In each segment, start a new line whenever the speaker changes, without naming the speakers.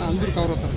అందరూ కవర్ అవుతారు.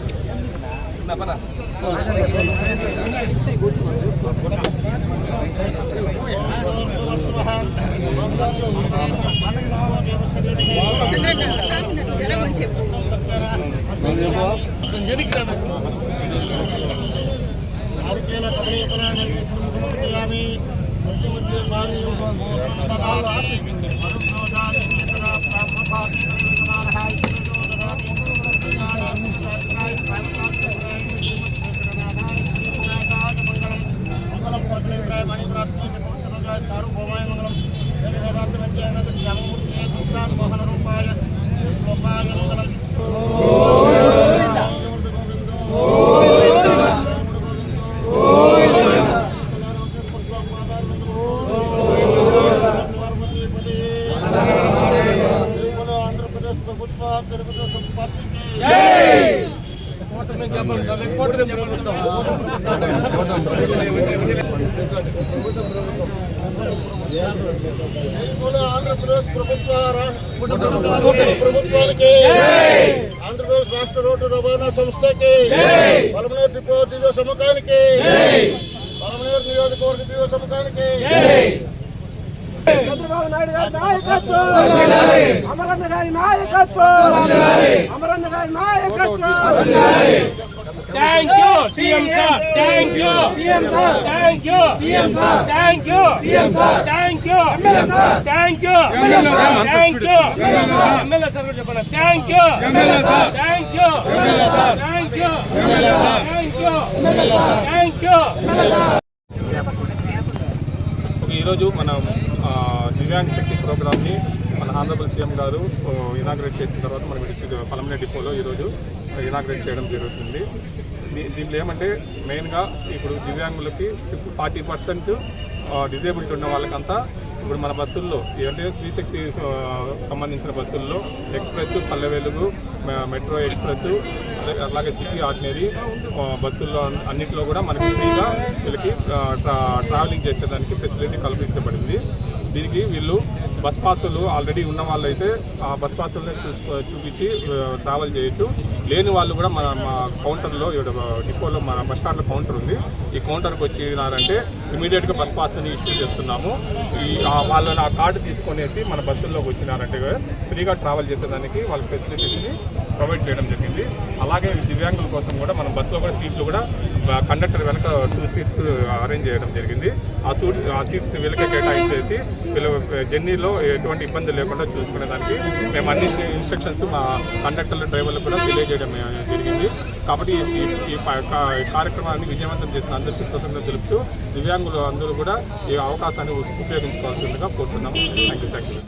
ఆంధ్రప్రదేశ్ ప్రభుత్వానికి ఆంధ్రప్రదేశ్ రాష్ట్ర రోడ్డు రవాణా సంస్థకి పలమనేరు డిపో దివ్య సముఖానికి పలమనేరు నియోజకవర్గ దివ్య సముఖానికి
చంద్రబాబు నాయుడు గారి నాయకత్వం, అమరన్న గారి నాయకత్వం, అమరన్న గారి నాయకత్వం.
Thank you CM sir, thank you CM sir, thank you CM sir, thank you CM sir, thank you MLA sir, thank you thank you MLA sir చెప్పండి. Thank you MLA sir, thank you MLA sir, thank you MLA sir, thank you MLA sir, thank you.
ఈరోజు మనం దివ్యాంగ శక్తి ప్రోగ్రామ్ని మన honourable CM గారు inaugurate చేసిన తర్వాత మనం పలమనేరు డిపోలో ఈరోజు ఇనాగ్రేట్ చేయడం జరుగుతుంది. దీంట్లో ఏమంటే మెయిన్గా ఇప్పుడు దివ్యాంగులకి 40% డిజేబిలిటీ ఉన్న వాళ్ళకంతా ఇప్పుడు మన బస్సుల్లో అంటే శ్రీశక్తి సంబంధించిన బస్సుల్లో express, Palle Velugu, metro express, అలాగే సిటీ ఆర్డినరీ బస్సుల్లో అన్నింటిలో కూడా మనకి ఫ్రీగా వీళ్ళకి ట్రావెలింగ్ చేసేదానికి ఫెసిలిటీ కల్పించబడింది. దీనికి వీళ్ళు బస్ పాసులు ఆల్రెడీ ఉన్న వాళ్ళు అయితే ఆ బస్ పాసులనే చూపించి ట్రావెల్ చేయొచ్చు. లేని వాళ్ళు కూడా మా కౌంటర్లో డిపోలో మన బస్ స్టాండ్లో కౌంటర్ ఉంది. ఈ కౌంటర్కి వచ్చినారంటే ఇమీడియట్గా బస్ పాస్ని ఇష్యూ చేస్తున్నాము. వాళ్ళని ఆ కార్డు తీసుకొనేసి మన బస్సుల్లోకి వచ్చినారంటే ఫ్రీగా ట్రావెల్ చేసేదానికి వాళ్ళ ఫెసిలిటీస్ని ప్రొవైడ్ చేయడం జరిగింది. అలాగే దివ్యాంగుల కోసం కూడా మన బస్సులో కూడా సీట్లు కూడా కండక్టర్ వెనక 2 సీట్స్ అరేంజ్ చేయడం జరిగింది. ఆ సీట్స్ని వీళ్ళకే కేటాయించేసి వీళ్ళ జర్నీలో ఎటువంటి ఇబ్బంది లేకుండా చూసుకునేదానికి మేము అన్ని ఇన్స్ట్రక్షన్స్ మా కండక్టర్లు, డ్రైవర్లకు కూడా తెలియజేయడం జరిగింది. కాబట్టి ఈ కార్యక్రమాన్ని విజయవంతం చేసిన అందరికీ కృతజ్ఞతలు తెలుపుతూ దివ్యాంగులు అందరూ కూడా ఈ అవకాశాన్ని ఉపయోగించుకోవాల్సిందిగా కోరుతున్నాము. Thank you.